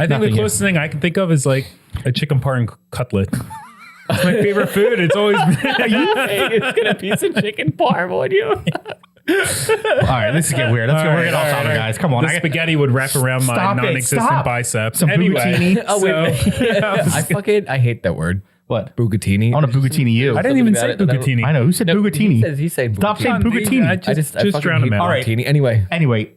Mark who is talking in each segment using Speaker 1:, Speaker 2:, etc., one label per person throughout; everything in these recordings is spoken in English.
Speaker 1: I think the closest thing I can think of is like a chicken parm cutlet. It's my favorite food. It's always been.
Speaker 2: It's gonna be some chicken parm on you.
Speaker 3: All right, this is getting weird. Let's go. We're getting off topic, guys. Come on.
Speaker 1: The spaghetti would wrap around my non-existent bicep. Some
Speaker 3: bucatini.
Speaker 2: Oh wait, I hate that word.
Speaker 3: What?
Speaker 2: Bucatini.
Speaker 3: I want to bucatini you.
Speaker 1: I didn't even say bucatini.
Speaker 3: I know. Who said bucatini?
Speaker 2: He said
Speaker 3: Stop saying
Speaker 1: Come on,
Speaker 3: bucatini.
Speaker 1: I just drown him out.
Speaker 3: All right.
Speaker 2: Anyway.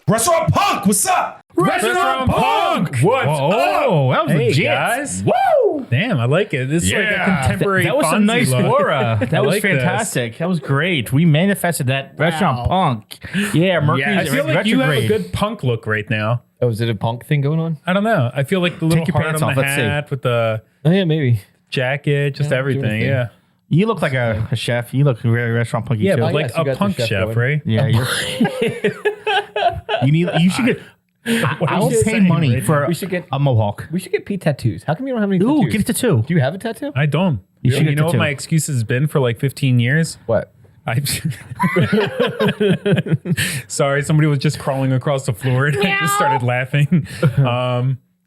Speaker 4: Restaurant Punk, what's up?
Speaker 1: Restaurant Punk! What's up?
Speaker 3: Oh, that was legit.
Speaker 1: Guys.
Speaker 3: Whoa!
Speaker 1: Damn, I like it. This is like a contemporary
Speaker 3: That was a
Speaker 1: Fonzie
Speaker 3: nice
Speaker 1: look.
Speaker 3: aura. That was
Speaker 1: like
Speaker 3: fantastic. That was great. We manifested that Restaurant Punk. Yeah, Mercury's
Speaker 1: I feel like you have a good punk look right now.
Speaker 2: Oh, is it a punk thing going on?
Speaker 1: I don't know. I feel like the little
Speaker 3: Take your
Speaker 1: heart
Speaker 3: pants
Speaker 1: on
Speaker 3: off.
Speaker 1: the
Speaker 3: Let's see.
Speaker 1: hat with the
Speaker 2: Oh yeah, maybe.
Speaker 1: jacket, just everything. Yeah.
Speaker 3: You look like a chef. You look very Restaurant Punky
Speaker 1: Yeah,
Speaker 3: too.
Speaker 1: but like
Speaker 2: you got
Speaker 1: a
Speaker 2: the
Speaker 1: punk
Speaker 2: chef
Speaker 1: chef,
Speaker 2: going.
Speaker 1: right?
Speaker 3: Yeah, you should get. I'll
Speaker 1: you
Speaker 3: pay
Speaker 1: saying,
Speaker 3: money
Speaker 1: Brady?
Speaker 3: for
Speaker 2: We should get
Speaker 3: a mohawk.
Speaker 2: We should get Pete tattoos. How come you don't have any
Speaker 3: Ooh,
Speaker 2: tattoos?
Speaker 3: get a tattoo.
Speaker 2: Do you have a tattoo?
Speaker 1: I don't.
Speaker 3: You should
Speaker 1: You
Speaker 3: get
Speaker 1: know what
Speaker 3: tattoo.
Speaker 1: my excuse has been for like 15 years?
Speaker 2: What?
Speaker 1: Sorry, somebody was just crawling across the floor and I just started laughing.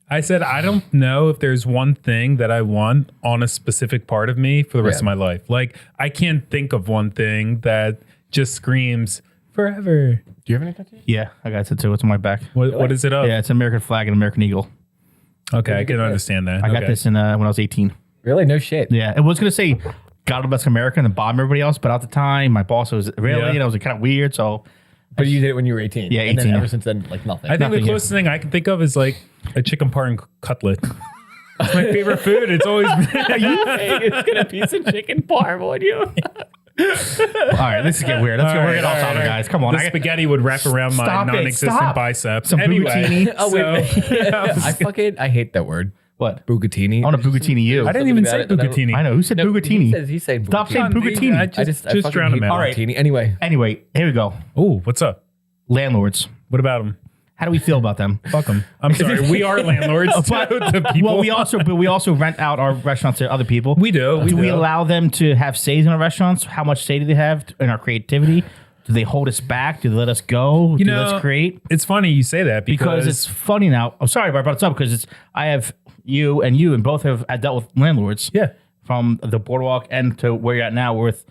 Speaker 1: I said, I don't know if there's one thing that I want on a specific part of me for the rest of my life. Like, I can't think of one thing that just screams forever.
Speaker 2: Do you have any tattoos?
Speaker 3: Yeah, I got a tattoo. It's on my back.
Speaker 1: What is it of?
Speaker 3: Yeah, it's an American flag and American eagle.
Speaker 1: Okay, I can understand that.
Speaker 3: I got this in when I was 18.
Speaker 2: Really? No shit.
Speaker 3: Yeah, it was gonna say God bless America and then bomb everybody else, but at the time my boss was really,
Speaker 1: Yeah.
Speaker 3: it was kind of weird. So,
Speaker 2: But you did it when you were 18.
Speaker 3: Yeah,
Speaker 2: And
Speaker 3: 18,
Speaker 2: then ever
Speaker 3: yeah.
Speaker 2: since then, like nothing.
Speaker 1: I think
Speaker 3: Nothing
Speaker 1: the
Speaker 3: yet.
Speaker 1: closest thing I can think of is like a chicken parm cutlet. It's my favorite food. It's always been.
Speaker 2: It's gonna be some chicken parm on you.
Speaker 3: all right, this is getting weird. Let's go. We're getting off topic, guys. Come on.
Speaker 1: The spaghetti would wrap around my
Speaker 3: Stop it,
Speaker 1: non-existent
Speaker 3: stop.
Speaker 1: bicep.
Speaker 3: Some bucatini.
Speaker 2: Oh wait. I hate that word.
Speaker 3: What?
Speaker 2: Bucatini.
Speaker 3: I want to bucatini you.
Speaker 1: I didn't even say bucatini.
Speaker 3: I know. Who said bucatini?
Speaker 2: He said
Speaker 3: Stop
Speaker 2: bucatini.
Speaker 3: saying bucatini.
Speaker 1: I just drown him out.
Speaker 3: All right.
Speaker 2: Bucatini. Anyway.
Speaker 3: Anyway, here we go.
Speaker 1: Oh, what's up?
Speaker 3: Landlords.
Speaker 1: What about them?
Speaker 3: How do we feel about them?
Speaker 1: Fuck them. I'm sorry. We are landlords to people.
Speaker 3: Well, we also rent out our restaurants to other people.
Speaker 1: We do.
Speaker 3: Do we allow them to have stays in our restaurants? How much say do they have in our creativity? Do they hold us back? Do they let us go? Do they let us create?
Speaker 1: It's funny you say that
Speaker 3: Because it's funny now. I'm sorry if I brought this up because I have you and both have dealt with landlords.
Speaker 1: Yeah.
Speaker 3: From the boardwalk and to where you're at now with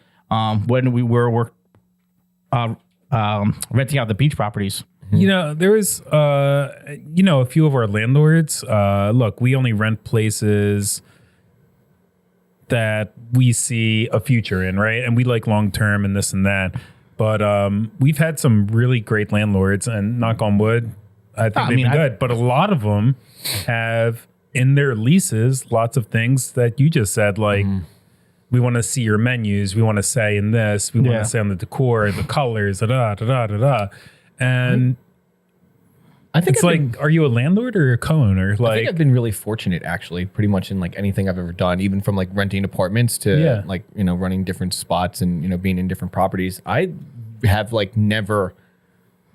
Speaker 3: when we were renting out the beach properties.
Speaker 1: You know, there was, a few of our landlords. Look, we only rent places that we see a future in, right? And we like long term and this and that. But we've had some really great landlords, and knock on wood, I think they've been good. But a lot of them have in their leases lots of things that you just said, like we want to see your menus, we want to say in this, we want to say on the decor, the colors, da da da da da. And
Speaker 2: I think
Speaker 1: it's like, are you a landlord or a co-owner?
Speaker 2: I
Speaker 1: Like,
Speaker 2: think I've been really fortunate, actually, pretty much in like anything I've ever done, even from like renting apartments to like, running different spots and, being in different properties. I have like never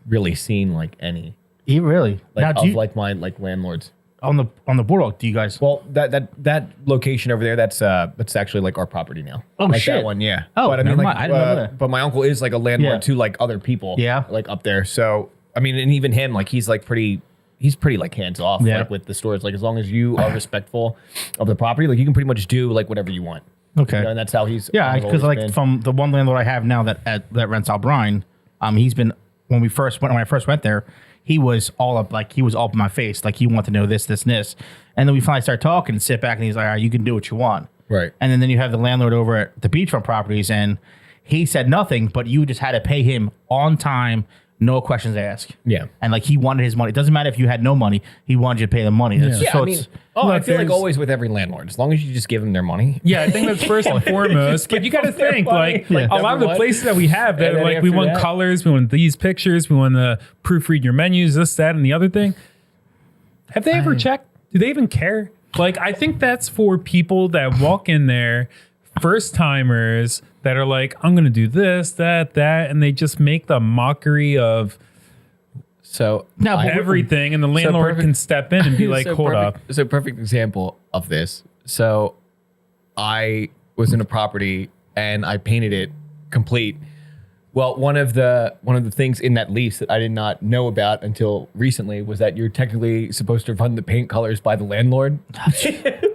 Speaker 2: really seen like any
Speaker 3: You really?
Speaker 2: like
Speaker 3: Now,
Speaker 2: of like my like landlords.
Speaker 3: on the boardwalk, do you guys?
Speaker 2: Well, that location over there, that's actually like our property now.
Speaker 3: Oh,
Speaker 2: like
Speaker 3: shit.
Speaker 2: That one, yeah.
Speaker 3: Oh,
Speaker 2: but I mean,
Speaker 3: never
Speaker 2: like,
Speaker 3: mind. I didn't know that.
Speaker 2: But my uncle is like a landlord
Speaker 3: Yeah.
Speaker 2: to like other people.
Speaker 3: Yeah.
Speaker 2: Like up there. So I mean, and even him, like he's pretty like hands off like with the stores. Like as long as you are respectful of the property, like you can pretty much do like whatever you want.
Speaker 3: Okay.
Speaker 2: And that's how he's
Speaker 3: Because like
Speaker 2: been.
Speaker 3: from the one landlord I have now that rents out Brine, he's been when I first went there, he was all up in my face, like he wanted to know this, and then we finally start talking and sit back and he's like, all right, you can do what you want,
Speaker 2: Right.
Speaker 3: And then you have the landlord over at the beachfront properties and he said nothing, but you just had to pay him on time. No questions asked.
Speaker 2: Yeah.
Speaker 3: And like he wanted his money. It doesn't matter if you had no money. He wanted you to pay the money.
Speaker 1: Yeah.
Speaker 2: Yeah,
Speaker 3: So
Speaker 2: I mean,
Speaker 3: it's,
Speaker 2: I feel like
Speaker 1: there's-
Speaker 2: always with every landlord, as long as you just give them their money.
Speaker 1: yeah, I think that's first and foremost. But you got to think, like,
Speaker 2: Like,
Speaker 1: a lot of the
Speaker 2: number
Speaker 1: places that we have that
Speaker 2: And
Speaker 1: are
Speaker 2: then
Speaker 1: like, we
Speaker 2: after
Speaker 1: want
Speaker 2: that-
Speaker 1: colors, we want these pictures, we want to proofread your menus, this, that, and the other thing. Have they ever checked? Do they even care? Like, I think that's for people that walk in there, first timers that are like, I'm going to do this, that, and they just make the mockery of
Speaker 2: So
Speaker 3: No, but
Speaker 1: everything, and the landlord
Speaker 2: perfect-
Speaker 1: can step in and be like, hold up.
Speaker 2: So perfect example of this. So I was in a property and I painted it complete Well, one of the things in that lease that I did not know about until recently was that you're technically supposed to run the paint colors by the landlord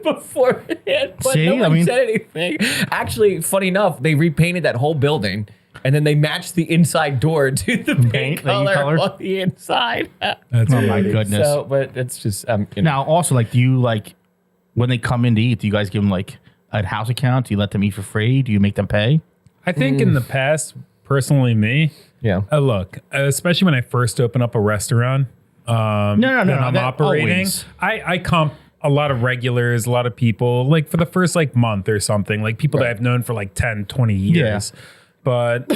Speaker 2: beforehand, but no one said anything. Actually, funny enough, they repainted that whole building, and then they matched the inside door to the paint color on the inside.
Speaker 3: That's my goodness.
Speaker 2: So, but it's just
Speaker 3: now also like, do you like when they come in to eat? Do you guys give them like a house account? Do you let them eat for free? Do you make them pay?
Speaker 1: I think in the past, personally, me, look, especially when I first open up a restaurant,
Speaker 3: no,
Speaker 1: I'm operating.
Speaker 3: Always.
Speaker 1: I comp a lot of regulars, a lot of people, like for the first like month or something, like people that I've known for like 10, 20 years. Yeah. But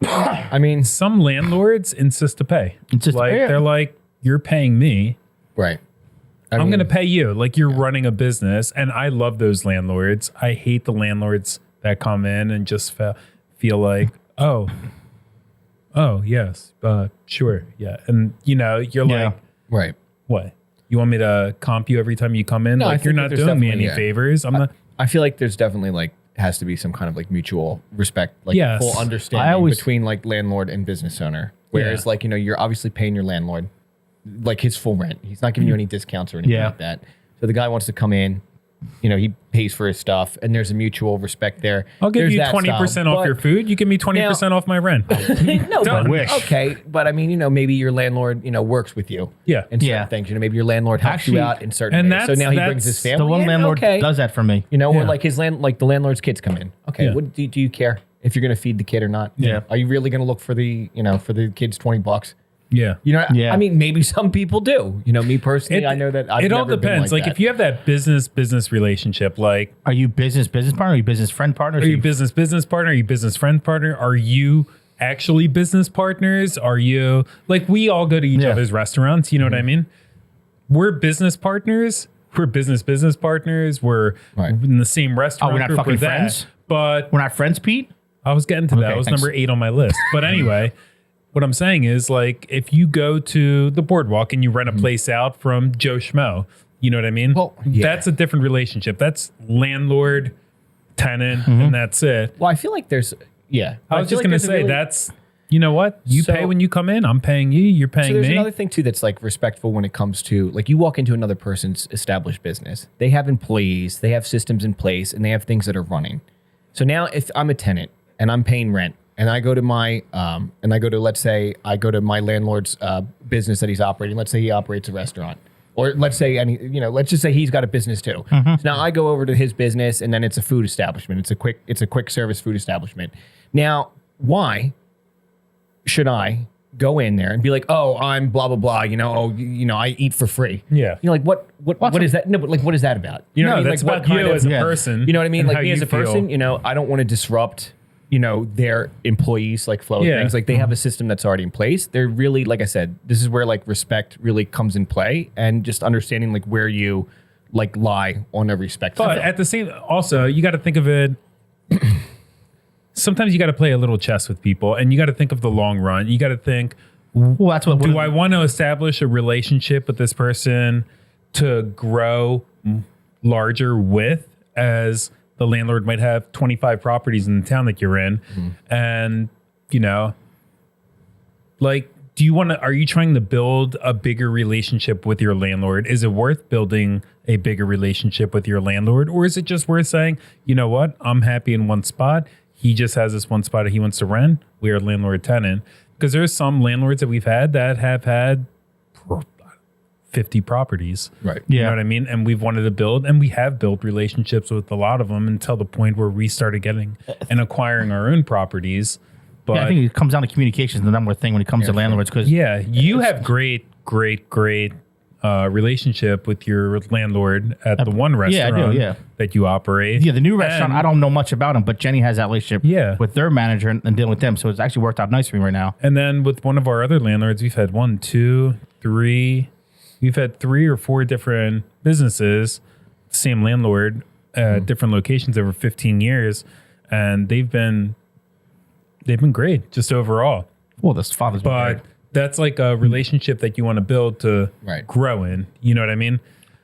Speaker 2: I mean,
Speaker 1: some landlords insist to pay. They're like, you're paying me.
Speaker 2: Right.
Speaker 1: I'm going to pay you. Like you're running a business. And I love those landlords. I hate the landlords that come in and just feel like, oh, yes, sure. Yeah. And you're like,
Speaker 2: right.
Speaker 1: What? You want me to comp you every time you come in? No, like you're not doing me any favors.
Speaker 2: I feel like there's definitely like has to be some kind of like mutual respect, like full understanding between like landlord and business owner. Whereas like, you're obviously paying your landlord like his full rent. He's not giving you any discounts or anything like that. So the guy wants to come in, he pays for his stuff, and there's a mutual respect there.
Speaker 1: I'll give you 20% off your food. You give me 20% off my rent.
Speaker 2: No, but okay. But I mean, maybe your landlord, works with you.
Speaker 1: Yeah.
Speaker 2: In certain things. Maybe your landlord helps you out in certain ways. So now he brings his family.
Speaker 3: The one landlord does that for me.
Speaker 2: Or like the landlord's kids come in. Okay. What do you care if you're going to feed the kid or not?
Speaker 1: Yeah.
Speaker 2: Are you really going to look for the kids $20?
Speaker 1: Yeah.
Speaker 2: I mean, maybe some people do. Me personally, I know that
Speaker 1: it all depends. Like if you have that business relationship, like
Speaker 3: are you business partner? Are you business friend partner?
Speaker 1: Are you business partner? Are you business friend partner? Are you actually business partners? Are you like we all go to each other's restaurants? You know what I mean? We're business partners. We're business partners. We're in the same restaurant.
Speaker 3: We're not fucking friends.
Speaker 1: But
Speaker 3: we're not friends, Pete.
Speaker 1: I was getting to that. It was number 8 on my list. But anyway. What I'm saying is, like, if you go to the boardwalk and you rent a place out from Joe Schmo, you know what I mean? Well, that's a different relationship. That's landlord, tenant, and that's it.
Speaker 2: Well, I feel like there's,
Speaker 1: I was just going to say, that's, you know what? You pay when you come in. I'm paying you. You're paying me.
Speaker 2: So there's another thing, too, that's, like, respectful when it comes to, like, you walk into another person's established business. They have employees. They have systems in place, and they have things that are running. So now if I'm a tenant and I'm paying rent, and I go to my, let's say I go to my landlord's business that he's operating. Let's say he operates a restaurant, or let's say let's just say he's got a business too. So now I go over to his business, and then it's a food establishment. It's a quick service food establishment. Now, why should I go in there and be like, oh, I'm blah blah blah. I eat for free.
Speaker 1: Yeah.
Speaker 2: Like what is that? No, but like what is that about? You know,
Speaker 1: what I mean?
Speaker 2: That's
Speaker 1: like, about you as a person.
Speaker 2: You know what I mean? Like me as a person. I don't want to disrupt. Their employees like flow things. Like they have a system that's already in place. They're really, like I said, this is where like respect really comes in play, and just understanding like where you like lie on a respect.
Speaker 1: But at the same, also you got to think of it. Sometimes you got to play a little chess with people, and you got to think of the long run. You got to think,
Speaker 3: well, that's what.
Speaker 1: Do I want to establish a relationship with this person to grow larger with as the landlord might have 25 properties in the town that you're in. And, like, are you trying to build a bigger relationship with your landlord? Is it worth building a bigger relationship with your landlord? Or is it just worth saying, you know what? I'm happy in one spot. He just has this one spot that he wants to rent. We are landlord tenant. Because there's some landlords that we've had that have had 50 properties.
Speaker 2: Right.
Speaker 1: You know what I mean? And we've wanted to build, and we have built relationships with a lot of them until the point where we started getting and acquiring our own properties. But
Speaker 3: I think it comes down to communication, the number one thing when it comes to landlords. Because
Speaker 1: you have great relationship with your landlord at the one restaurant that you operate.
Speaker 3: Yeah, the new restaurant, I don't know much about them, but Jenny has that relationship with their manager and dealing with them. So it's actually worked out nice for me right now.
Speaker 1: And then with one of our other landlords, we've had 1, 2, 3... We've had 3 or 4 different businesses, same landlord, different locations over 15 years, and they've been great just overall.
Speaker 3: Well, this father's
Speaker 1: but that's like a relationship that you want to build to grow in. You know what I mean?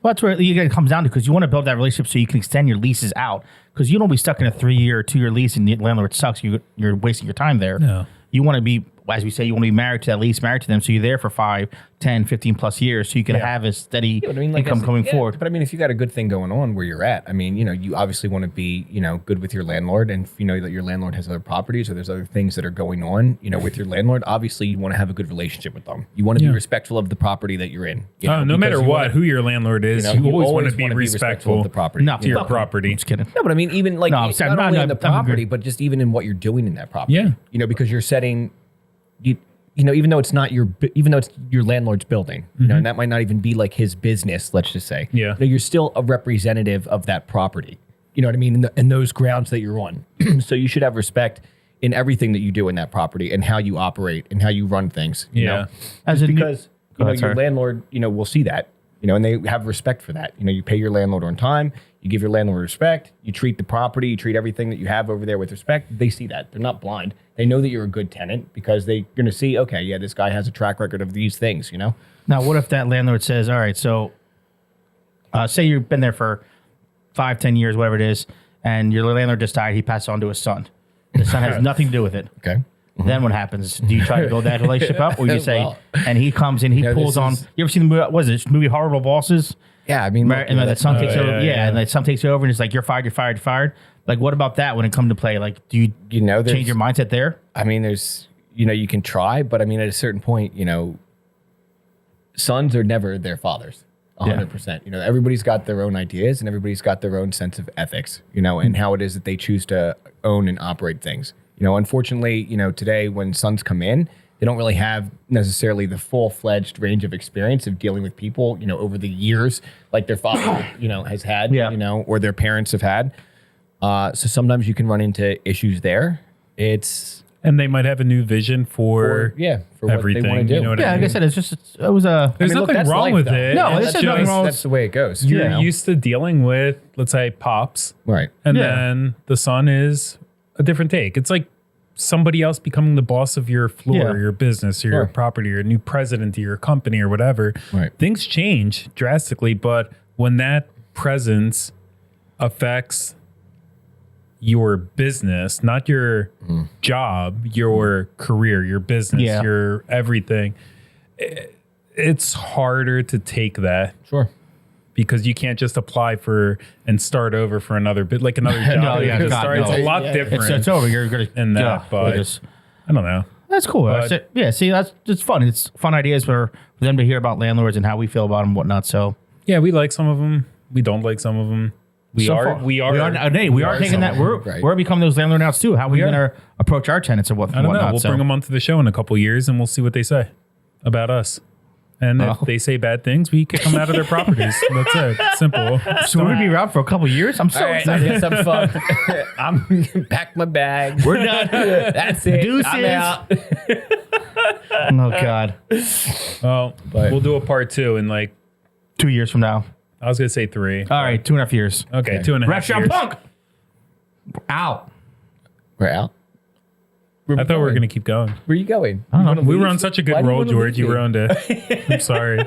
Speaker 3: Well, that's where it comes down to, because you want to build that relationship so you can extend your leases out, because you don't be stuck in a 3-year or 2-year lease and the landlord sucks. You're wasting your time there.
Speaker 1: No.
Speaker 3: You want to be, as we say, you want to be married to that lease, married to them, so you're there for 5, 10, 15 plus years, so you can have a steady income coming forward.
Speaker 2: But I mean, if you got a good thing going on where you're at, I mean, you obviously want to be, good with your landlord, and if you know that your landlord has other properties or there's other things that are going on, with your landlord, obviously you want to have a good relationship with them. You want to be respectful of the property that you're in.
Speaker 1: No matter what, who your landlord is, you always want to be respectful
Speaker 2: of the property.
Speaker 1: To your property.
Speaker 3: I'm just kidding.
Speaker 2: No, but I mean, even like not only in the property, but just even in what you're doing in that property.
Speaker 1: Yeah.
Speaker 2: Because you're setting, even though it's not your landlord's building, and that might not even be like his business, let's just say.
Speaker 1: Yeah.
Speaker 2: You're still a representative of that property. You know what I mean? In those grounds that you're on. So you should have respect in everything that you do in that property and how you operate and how you run things. You know? Because your landlord, will see that. And they have respect for that. You pay your landlord on time, you give your landlord respect, you treat the property, you treat everything that you have over there with respect. They see that. They're not blind. They know that you're a good tenant because they're going to see, okay, yeah, this guy has a track record of these things, Now,
Speaker 3: what if that landlord says, all right, so say you've been there for 5, 10 years, whatever it is, and your landlord just died, he passed on to his son. The son has nothing to do with it.
Speaker 2: Okay.
Speaker 3: Then what happens? Do you try to build that relationship up, or you say, and he comes in, he pulls on? You ever seen the movie? What is it? Movie Horrible Bosses?
Speaker 2: Yeah, I mean,
Speaker 3: and then the son takes over. Yeah, and the son takes over, and it's like, you're fired, you're fired, you're fired. Like, what about that when it comes to play? Like, do you change your mindset there?
Speaker 2: I mean, there's you can try, but I mean, at a certain point, sons are never their fathers. 100%. Everybody's got their own ideas and everybody's got their own sense of ethics, and how it is that they choose to own and operate things. Unfortunately, today when sons come in, they don't really have necessarily the full-fledged range of experience of dealing with people, over the years, like their father, has had, or their parents have had. So sometimes you can run into issues there.
Speaker 1: And they might have a new vision for everything.
Speaker 2: What they want to do.
Speaker 1: You know what I mean?
Speaker 3: Like I said, it was a.
Speaker 1: There's nothing wrong with it.
Speaker 3: No, it's nothing wrong.
Speaker 2: That's the way it goes.
Speaker 1: You're used to dealing with, let's say, pops,
Speaker 2: right?
Speaker 1: And then the son is a different take. It's like somebody else becoming the boss of your floor, your business, or your property, or a new president of your company, or whatever.
Speaker 2: Right.
Speaker 1: Things change drastically, but when that presence affects your business, not your job, your career, your business, your everything, it's harder to take that.
Speaker 2: Sure.
Speaker 1: Because you can't just apply for and start over for another bit, like another job. It's a lot different.
Speaker 3: It's over. You're going to
Speaker 1: that, but I don't know.
Speaker 3: That's cool. See, it's fun. It's fun ideas for them to hear about landlords and how we feel about them and whatnot. So
Speaker 1: yeah, we like some of them. We don't like some of them. We are taking that. We're becoming those landlord outs too. How are we going to approach our tenants and whatnot? I don't know. We'll bring them onto the show in a couple of years and we'll see what they say about us. And if they say bad things, we kick them out of their properties. That's it. Simple.
Speaker 3: So we're going to be around for a couple of years? I'm so excited.
Speaker 2: I guess I'm fucked. I'm pack my bag.
Speaker 3: We're done.
Speaker 2: That's it.
Speaker 3: Deuces.
Speaker 2: I'm out.
Speaker 3: Oh, God.
Speaker 1: Well, we'll do a part 2 in like
Speaker 3: 2 years from now.
Speaker 1: I was going to say 3.
Speaker 3: All right, 2.5 years.
Speaker 1: Okay, 2.5
Speaker 3: Restaurant
Speaker 1: years.
Speaker 3: Punk! Out.
Speaker 2: We're out.
Speaker 1: I thought we were going to keep going.
Speaker 2: Where are you going?
Speaker 1: I don't know. We were on such a good roll, George. You were on to. I'm sorry.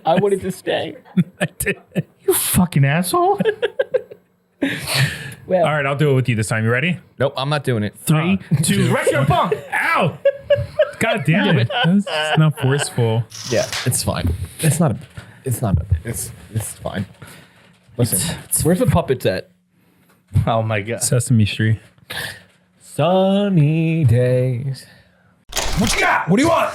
Speaker 2: I wanted to stay.
Speaker 1: I did.
Speaker 3: You fucking asshole.
Speaker 2: Well,
Speaker 1: all right, I'll do it with you this time. You ready?
Speaker 2: Nope, I'm not doing it.
Speaker 3: 3, 2, Restaurant Punk!
Speaker 1: Ow! God damn it. It's not forceful.
Speaker 2: Yeah, it's fine. It's fine. Listen, where's the puppets at?
Speaker 3: Oh, my God.
Speaker 1: Sesame Street.
Speaker 2: Sunny days.
Speaker 4: What you got? What do you want?